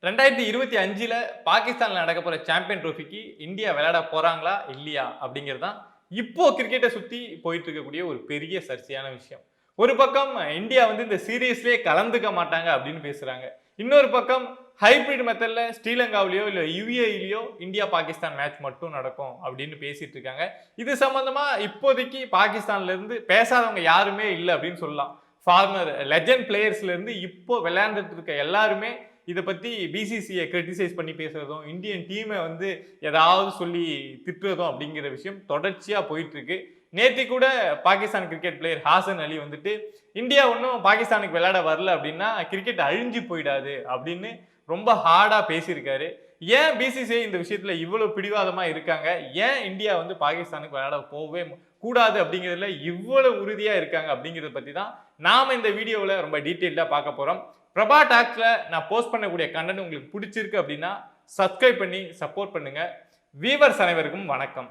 2025ல பாகிஸ்தான்ல நடக்க போற சாம்பியன் ட்ரோஃபிக்கு இந்தியா விளையாட போறாங்களா இல்லையா அப்படிங்கிறது தான் இப்போ கிரிக்கெட்டை சுத்தி போயிட்டு இருக்கக்கூடிய ஒரு பெரிய சர்ச்சையான விஷயம். ஒரு பக்கம் இந்தியா வந்து இந்த சீரீஸ்லயே கலந்துக்க மாட்டாங்க அப்படின்னு பேசுறாங்க. இன்னொரு பக்கம் ஹைபிரிட் மெத்தட்ல ஸ்ரீலங்காவிலயோ இல்ல யுஏஇலயோ இந்தியா பாகிஸ்தான் மேட்ச் மட்டும் நடக்கும் அப்படின்னு பேசிட்டு இருக்காங்க. இது சம்பந்தமா இப்போதைக்கு பாகிஸ்தான்ல இருந்து பேசாதவங்க யாருமே இல்லை அப்படின்னு சொல்லலாம். ஃபார்மர் லெஜண்ட் பிளேயர்ஸ்ல இருந்து இப்போ விளையாண்டுட்டு இருக்க எல்லாருமே இதை பத்தி பிசிசிஐ கிரிட்டிசைஸ் பண்ணி பேசுறதும் இந்தியன் டீமை வந்து ஏதாவது சொல்லி திட்டுறதும் அப்படிங்கிற விஷயம் தொடர்ச்சியா போயிட்டு இருக்கு. நேத்தி கூட பாகிஸ்தான் கிரிக்கெட் பிளேயர் ஹாசன் அலி வந்துட்டு இந்தியா ஒன்றும் பாகிஸ்தானுக்கு விளையாட வரல அப்படின்னா கிரிக்கெட் அழிஞ்சு போயிடாது அப்படின்னு ரொம்ப ஹார்டா பேசியிருக்காரு. ஏன் பிசிசிஐ இந்த விஷயத்துல இவ்வளவு பிடிவாதமா இருக்காங்க, ஏன் இந்தியா வந்து பாகிஸ்தானுக்கு விளையாட போகவே கூடாது அப்படிங்கிறதுல இவ்வளவு உறுதியா இருக்காங்க அப்படிங்கிறத பத்தி தான் நாம இந்த வீடியோவில் ரொம்ப டீட்டெயில்டா பார்க்க போறோம். பிரபா டாக்ஸ்ல நான் போஸ்ட் பண்ணக்கூடிய கண்டென்ட் உங்களுக்கு பிடிச்சிருக்கு அப்படின்னா சப்ஸ்கிரைப் பண்ணி சப்போர்ட் பண்ணுங்க. வீவர்ஸ் அனைவருக்கும் வணக்கம்.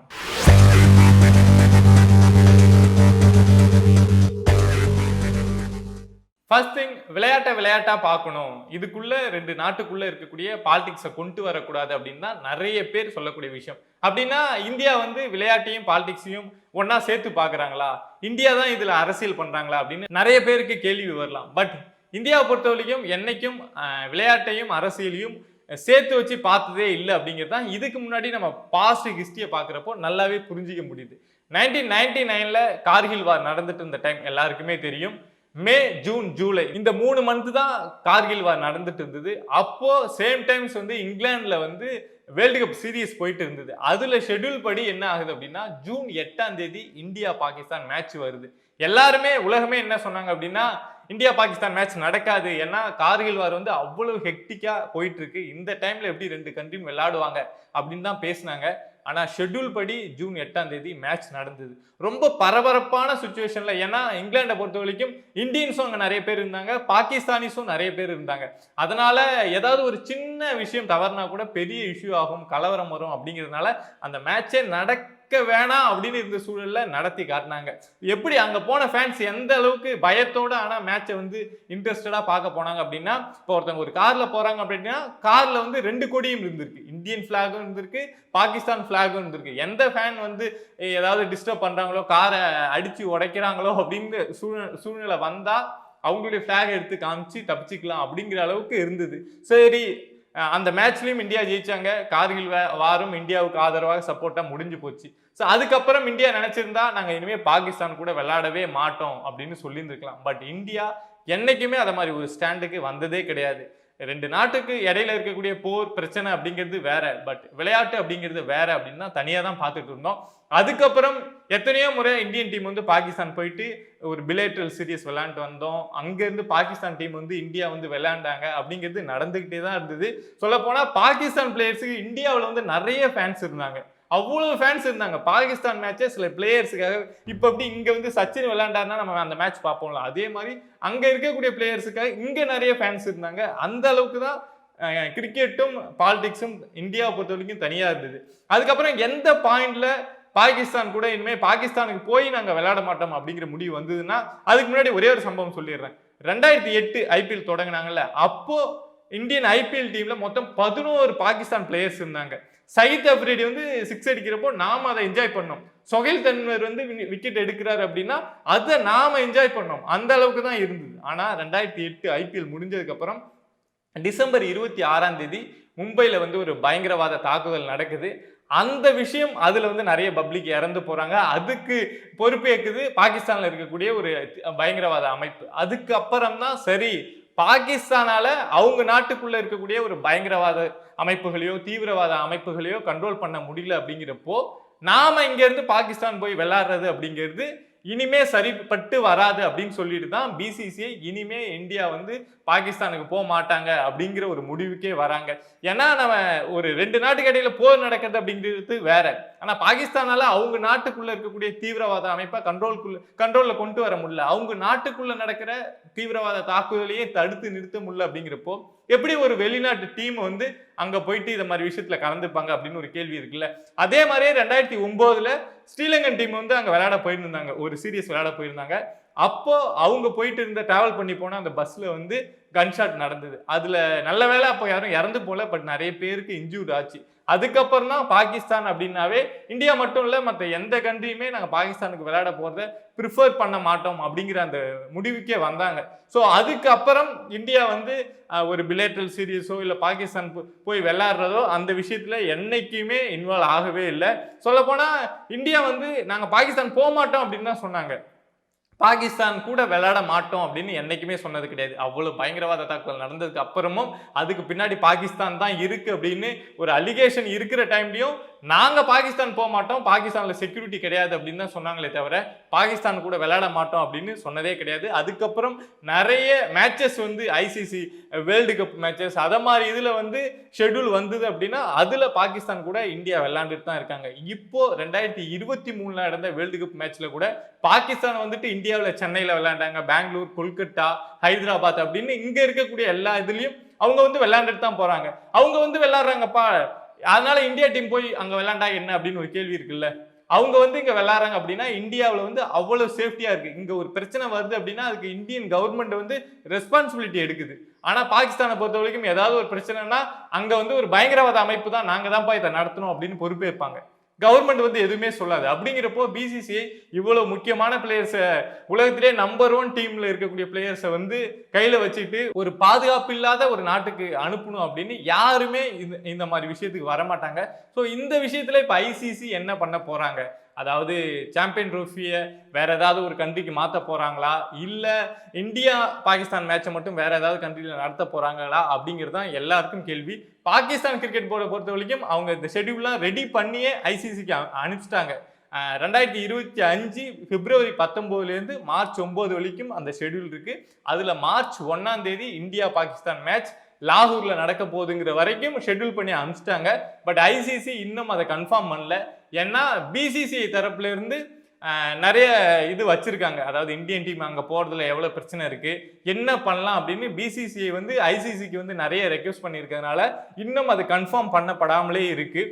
ஃபர்ஸ்ட் திங், விளையாட்டா பார்க்கணும், இதுக்குள்ள ரெண்டு நாட்டுக்குள்ள இருக்கக்கூடிய பாலிடிக்ஸை கொண்டு வரக்கூடாது அப்படின்னு தான் நிறைய பேர் சொல்லக்கூடிய விஷயம். அப்படின்னா இந்தியா வந்து விளையாட்டையும் பாலிடிக்ஸையும் ஒன்னா சேர்த்து பாக்குறாங்களா, இந்தியா தான் இதுல அரசியல் பண்றாங்களா அப்படின்னு நிறைய பேருக்கு கேள்வி வரலாம். பட் இந்தியாவை பொறுத்த வரைக்கும் என்னைக்கும் விளையாட்டையும் அரசியலையும் சேர்த்து வச்சு பார்த்ததே இல்லை அப்படிங்கிறது தான் இதுக்கு முன்னாடி நம்ம பாஸ்ட் ஹிஸ்டரியை பார்க்குறப்போ நல்லாவே புரிஞ்சிக்க முடியுது. 1999ல கார்கில் வார் நடந்துட்டு இருந்த டைம் எல்லாருக்குமே தெரியும். மே, ஜூன், ஜூலை இந்த 3 மந்த் தான் கார்கில் வார் நடந்துட்டு இருந்தது. அப்போ சேம் டைம்ஸ் வந்து இங்கிலாந்துல வந்து வேர்ல்டு கப் சீரீஸ் போயிட்டு இருந்தது. அதுல ஷெட்யூல் படி என்ன ஆகுது அப்படின்னா ஜூன் 8ஆம் தேதி இந்தியா பாகிஸ்தான் மேட்ச் வருது. எல்லாருமே உலகமே என்ன சொன்னாங்க அப்படின்னா இந்தியா பாகிஸ்தான் மேட்ச் நடக்காது, ஏன்னா கார்கில் வார் வந்து அவ்வளவு ஹெக்டிக்கா போயிட்டு இருக்கு, இந்த டைம்ல எப்படி ரெண்டு கண்ட்ரியும் விளையாடுவாங்க அப்படின்னு தான் பேசினாங்க. ஆனா ஷெட்யூல் படி ஜூன் 8ஆம் தேதி மேட்ச் நடந்தது. ரொம்ப பரபரப்பான சுச்சுவேஷன்ல, ஏன்னா இங்கிலாண்டை பொறுத்த வரைக்கும் இந்தியன்ஸும் அங்க நிறைய பேர் இருந்தாங்க, பாகிஸ்தானிஸும் நிறைய பேர் இருந்தாங்க. அதனால ஏதாவது ஒரு சின்ன விஷயம் தவறுனா கூட பெரிய இஷ்யூ ஆகும், கலவரம் வரும் அப்படிங்கிறதுனால அந்த மேட்சே நடக்க வேணாம் அப்படின்னு இருந்த சூழல்ல நடத்தி காட்டினாங்க. எப்படி அங்க போன ஃபேன்ஸ் எந்த அளவுக்கு பயத்தோட ஆனா மேட்சை வந்து இன்ட்ரெஸ்டடா பார்க்க போனாங்க அப்படின்னா, இப்போ ஒருத்தவங்க ஒரு கார்ல போறாங்க அப்படின்னா கார்ல வந்து 2 கொடியும் இருந்திருக்கு, இந்தியன் பிளாகும் இருந்திருக்கு, பாகிஸ்தான் பிளாகும் இருந்திருக்கு. எந்த ஃபேன் வந்து ஏதாவது டிஸ்டர்ப் பண்றாங்களோ, காரை அடிச்சு உடைக்கிறாங்களோ அப்படிங்கிற சூழ்நிலை வந்தா அவங்களுடைய பிளாக் எடுத்து காமிச்சு தப்பிச்சுக்கலாம் அப்படிங்கிற அளவுக்கு இருந்தது. சரி, அந்த மேட்ச்லயும் இந்தியா ஜெயிச்சாங்க, கார்கில் வாரும் இந்தியாவுக்கு ஆதரவாக சப்போர்ட்டா முடிஞ்சு போச்சு. ஸோ அதுக்கப்புறம் இந்தியா நினைச்சிருந்தா நாங்க இனிமே பாகிஸ்தான் கூட விளையாடவே மாட்டோம் அப்படின்னு சொல்லியிருந்துருக்கலாம். பட் இந்தியா என்னைக்குமே அதை மாதிரி ஒரு ஸ்டாண்டுக்கு வந்ததே கிடையாது. ரெண்டு நாட்டுக்கு இடையில இருக்கக்கூடிய போர் பிரச்சனை அப்படிங்கிறது வேற, பட் விளையாட்டு அப்படிங்கிறது வேற அப்படின்னு தான் தனியா தான் பார்த்துட்டு இருந்தோம். அதுக்கப்புறம் எத்தனையோ முறை இந்தியன் டீம் வந்து பாகிஸ்தான் போயிட்டு ஒரு பிலேட்ரல் சீரீஸ் விளையாண்டு வந்தோம். அங்கிருந்து பாகிஸ்தான் டீம் வந்து இந்தியா வந்து விளையாண்டாங்க அப்படிங்கிறது நடந்துகிட்டே தான் இருந்தது. சொல்ல போனா பாகிஸ்தான் பிளேயர்ஸுக்கு இந்தியாவில் வந்து நிறைய ஃபேன்ஸ் இருந்தாங்க, அவ்வளவு ஃபேன்ஸ் இருந்தாங்க. பாகிஸ்தான் மேட்சை சில பிளேயர்ஸுக்காக, இப்போ எப்படி இங்க வந்து சச்சின் விளையாண்டாருன்னா நம்ம அந்த மேட்ச் பார்ப்போம்ல, அதே மாதிரி அங்க இருக்கக்கூடிய பிளேயர்ஸுக்காக இங்க நிறைய ஃபேன்ஸ் இருந்தாங்க. அந்த அளவுக்கு தான் கிரிக்கெட்டும் பாலிடிக்ஸும் இந்தியாவை பொறுத்த வரைக்கும் தனியா இருந்தது. அதுக்கப்புறம் எந்த பாயிண்ட்ல பாகிஸ்தான் கூட இனிமே பாகிஸ்தானுக்கு போய் நாங்க விளையாட மாட்டோம் அப்படிங்கிற முடிவு வந்ததுன்னா, அதுக்கு முன்னாடி ஒரே ஒரு சம்பவம் சொல்லிடுறேன். 2008 ஐபிஎல் தொடங்கினாங்கல்ல, அப்போ இந்தியன் ஐபிஎல் டீம்ல மொத்தம் 11 பாகிஸ்தான் பிளேயர்ஸ் இருந்தாங்க. சயித் அப்ரிடி வந்து 6 அடிக்கிறப்போ நாம அதை என்ஜாய் பண்ணோம். சொஹைல் தன்வர் வந்து விக்கெட் எடுக்கிறாரு அப்படின்னா அதை நாம என்ஜாய் பண்ணோம். அந்த அளவுக்கு தான் இருந்தது. ஆனா 2008 ஐபிஎல் முடிஞ்சதுக்கு அப்புறம் டிசம்பர் 26ஆம் தேதி மும்பைல வந்து ஒரு பயங்கரவாத தாக்குதல் நடக்குது. அந்த விஷயம் அதுல வந்து நிறைய பப்ளிக் இறந்து போறாங்க. அதுக்கு பொறுப்பேற்குது பாகிஸ்தான்ல இருக்கக்கூடிய ஒரு பயங்கரவாத அமைப்பு. அதுக்கு அப்புறம் தான் சரி, பாகிஸ்தானால அவங்க நாட்டுக்குள்ள இருக்கக்கூடிய ஒரு பயங்கரவாத அமைப்புகளையோ தீவிரவாத அமைப்புகளையோ கண்ட்ரோல் பண்ண முடியல அப்படிங்கிறப்போ நாம இங்க இருந்து பாகிஸ்தான் போய் விளையாடுறது அப்படிங்கிறது இனிமே சரிப்பட்டு வராது அப்படின்னு சொல்லிட்டு தான் பிசிசிஐ இனிமே இந்தியா வந்து பாகிஸ்தானுக்கு போக மாட்டாங்க அப்படிங்கிற ஒரு முடிவுக்கே வராங்க. ஏன்னா நம்ம ஒரு ரெண்டு நாட்டுக்கு இடையில போர் நடக்கிறது அப்படிங்கிறது வேற, ஆனா பாகிஸ்தானால அவங்க நாட்டுக்குள்ள இருக்கக்கூடிய தீவிரவாத அமைப்பை கண்ட்ரோல்ல கொண்டு வர முடியல, அவங்க நாட்டுக்குள்ள நடக்கிற தீவிரவாத தாக்குதலையே தடுத்து நிறுத்த முடியல. அப்படிங்கிறப்போ எப்படி ஒரு வெளிநாட்டு டீம் வந்து அங்க போயிட்டு இந்த மாதிரி விஷயத்துல கலந்துப்பாங்க அப்படின்னு ஒரு கேள்வி இருக்குல்ல. அதே மாதிரியே 2009ல ஸ்ரீலங்கன் டீம் வந்து அங்க விளையாட போயிருந்தாங்க, ஒரு சீரீஸ் விளையாட போயிருந்தாங்க. அப்போ அவங்க போயிட்டு இருந்த டிராவல் பண்ணி போன அந்த பஸ்ல வந்து கன்ஷாட் நடந்தது. அதுல நல்ல வேளை அப்போ யாரும் இறந்து போல, பட் நிறைய பேருக்கு இன்ஜூர்ட் ஆச்சு. அதுக்கப்புறம் தான் பாகிஸ்தான் அப்படின்னாவே இந்தியா மட்டும் இல்ல மற்ற எந்த கண்ட்ரியுமே நாங்க பாகிஸ்தானுக்கு விளையாட போறத ப்ரிஃபர் பண்ண மாட்டோம் அப்படிங்கிற அந்த முடிவுக்கே வந்தாங்க. ஸோ அதுக்கப்புறம் இந்தியா வந்து ஒரு பிலேட்டரல் சீரீஸோ இல்லை பாகிஸ்தான் போய் விளையாடுறதோ அந்த விஷயத்துல என்னைக்குமே இன்வால்வ் ஆகவே இல்லை. சொல்லப்போனா இந்தியா வந்து நாங்க பாகிஸ்தான் போக மாட்டோம் அப்படின்னு தான் சொன்னாங்க. பாகிஸ்தான் கூட விளையாட மாட்டோம் அப்படின்னு என்னைக்குமே சொன்னது கிடையாது. அவ்வளவு பயங்கரவாத தாக்குதல் நடந்ததுக்கு அப்புறமும் அதுக்கு பின்னாடி பாகிஸ்தான் தான் இருக்கு அப்படின்னு ஒரு அலிகேஷன் இருக்கிற டைம்லயும் நாங்க பாகிஸ்தான் போக மாட்டோம், பாகிஸ்தான்ல செக்யூரிட்டி கிடையாது அப்படின்னு தான் சொன்னாங்களே தவிர பாகிஸ்தான் கூட விளையாட மாட்டோம் அப்படின்னு சொன்னதே கிடையாது. அதுக்கப்புறம் நிறைய மேட்சஸ் வந்து ஐசிசி வேர்ல்டு கப் மேட்சஸ் அத மாதிரி இதுல வந்து ஷெட்யூல் வந்தது அப்படின்னா அதுல பாகிஸ்தான் கூட இந்தியா விளையாண்டுட்டு தான் இருக்காங்க. இப்போ 2023 நடந்த வேர்ல்டு கப் மேட்ச்ல கூட பாகிஸ்தான் வந்துட்டு இந்தியாவில் சென்னையில் விளையாண்டாங்க, பெங்களூர், கொல்கத்தா, ஹைதராபாத் அப்படின்னு இங்க இருக்கக்கூடிய எல்லா இதுலயும் அவங்க வந்து விளையாண்டுட்டு தான் போறாங்க. அவங்க வந்து விளையாடுறாங்கப்பா, அதனால இந்தியா டீம் போய் அங்க விளையாண்டா என்ன அப்படின்னு ஒரு கேள்வி இருக்குல்ல. அவங்க வந்து இங்க விளையாடுறாங்க அப்படின்னா இந்தியாவில் வந்து அவ்வளவு சேஃப்டியா இருக்கு. இங்க ஒரு பிரச்சனை வருது அப்படின்னா அதுக்கு இந்தியன் கவர்மெண்ட் வந்து ரெஸ்பான்சிபிலிட்டி எடுக்குது. ஆனா பாகிஸ்தானை பொறுத்த வரைக்கும் ஏதாவது ஒரு பிரச்சனைனா அங்க வந்து ஒரு பயங்கரவாத அமைப்பு தான், நாங்க தான்ப்பா இதை நடத்தணும் அப்படின்னு பொறுப்பேற்பாங்க. கவர்மெண்ட் வந்து எதுவுமே சொல்லாது. அப்படிங்கிறப்போ பிசிசிஐ இவ்வளவு முக்கியமான பிளேயர்ஸை, உலகத்திலே நம்பர் 1 டீம்ல இருக்கக்கூடிய பிளேயர்ஸை வந்து கையில வச்சுட்டு ஒரு பாதுகாப்பு இல்லாத ஒரு நாட்டுக்கு அனுப்பணும் அப்படின்னு யாருமே இந்த மாதிரி விஷயத்துக்கு வரமாட்டாங்க. ஸோ இந்த விஷயத்துல இப்ப ஐசிசி என்ன பண்ண போறாங்க, அதாவது சாம்பியன் ட்ரோஃபியை வேற ஏதாவது ஒரு கண்ட்ரிக்கு மாற்ற போறாங்களா, இல்ல இந்தியா பாகிஸ்தான் மேட்சை மட்டும் வேற ஏதாவது கண்ட்ரியில நடத்த போறாங்களா அப்படிங்கிறது தான் எல்லாருக்கும் கேள்வி. பாகிஸ்தான் கிரிக்கெட் போர்டை பொறுத்த வரைக்கும் அவங்க இந்த ஷெட்யூல்லாம் ரெடி பண்ணியே ஐசிசிக்கு அனுப்பிச்சிட்டாங்க. 2025 பிப்ரவரி 19 மார்ச் 9 வரைக்கும் அந்த ஷெட்யூல் இருக்கு. அதுல மார்ச் 1 இந்தியா பாகிஸ்தான் மேட்ச் லாகூர்ல நடக்க போகுதுங்கிற வரைக்கும் ஷெட்யூல் பண்ணி அனுப்பிச்சிட்டாங்க. பட் ஐசிசி இன்னும் அதை கன்ஃபார்ம் பண்ணல. ஏன்னா பிசிசிஐ தரப்புல இருந்து நிறைய இது வச்சிருக்காங்க, அதாவது இந்தியன் டீம் அங்க போறதுல எவ்வளவு பிரச்சனை இருக்கு, என்ன பண்ணலாம் அப்படின்னு பிசிசிஐ வந்து ஐசிசிக்கு வந்து நிறைய ரெக்வெஸ்ட் பண்ணியிருக்கிறதுனால இன்னும் அது கன்ஃபார்ம் பண்ணப்படாமலே இருக்கு.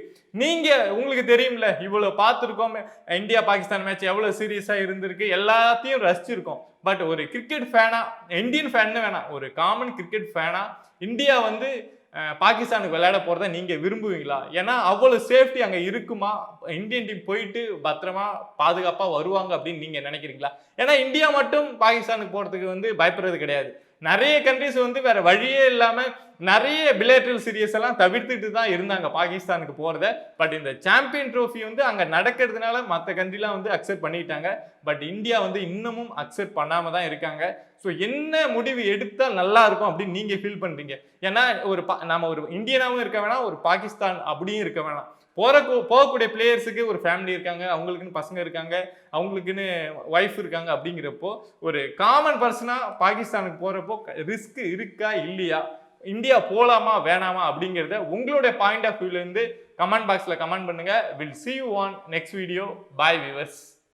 நீங்க உங்களுக்கு தெரியும்ல, இவ்வளவு பார்த்துருக்கோம், இந்தியா பாகிஸ்தான் மேட்ச் எவ்வளவு சீரியஸா இருந்திருக்கு, எல்லாத்தையும் ரசிச்சிருக்கோம். பட் ஒரு கிரிக்கெட் ஃபேனா, இந்தியன் ஃபேன் வேணாம், ஒரு காமன் கிரிக்கெட் ஃபேனா இந்தியா வந்து பாகிஸ்தானுக்கு விளையாட போறத நீங்க விரும்புவீங்களா? ஏன்னா அவ்வளவு சேஃப்டி அங்க இருக்குமா, இந்தியன் டீம் போயிட்டு பத்திரமா பாதுகாப்பா வருவாங்க அப்படின்னு நீங்க நினைக்கிறீங்களா? ஏன்னா இந்தியா மட்டும் பாகிஸ்தானுக்கு போறதுக்கு வந்து பயப்படுறது கிடையாது. நிறைய கண்ட்ரிஸ் வந்து வேற வழியே இல்லாம நிறைய பிலேட்டரல் சீரியஸ் எல்லாம் தவிர்த்துட்டு தான் இருந்தாங்க பாகிஸ்தானுக்கு போறத. பட் இந்த சாம்பியன் ட்ரோஃபி வந்து அங்க நடக்கிறதுனால மற்ற கண்ட்ரிலாம் வந்து அக்செப்ட் பண்ணிட்டாங்க. பட் இந்தியா வந்து இன்னமும் அக்செப்ட் பண்ணாம தான் இருக்காங்க. ஸோ என்ன முடிவு எடுத்தால் நல்லா இருக்கும் அப்படின்னு நீங்க ஃபீல் பண்றீங்க? ஏன்னா நாம ஒரு இந்தியனாவும் இருக்க வேணாம், ஒரு பாகிஸ்தான் அப்படியும் இருக்க வேணாம். போகக்கூடிய பிளேயர்ஸுக்கு ஒரு ஃபேமிலி இருக்காங்க, அவங்களுக்குன்னு பசங்க இருக்காங்க, அவங்களுக்குன்னு ஒய்ஃப் இருக்காங்க. அப்படிங்கிறப்போ ஒரு காமன் பர்சனா பாகிஸ்தானுக்கு போறப்போ ரிஸ்க் இருக்கா இல்லையா, இந்தியா போலாமா வேணாமா அப்படிங்கிறத உங்களுடைய பாயிண்ட் ஆஃப் வியூல இருந்து கமெண்ட் பாக்ஸ்ல கமெண்ட் பண்ணுங்க. Will see you on next video. Bye viewers.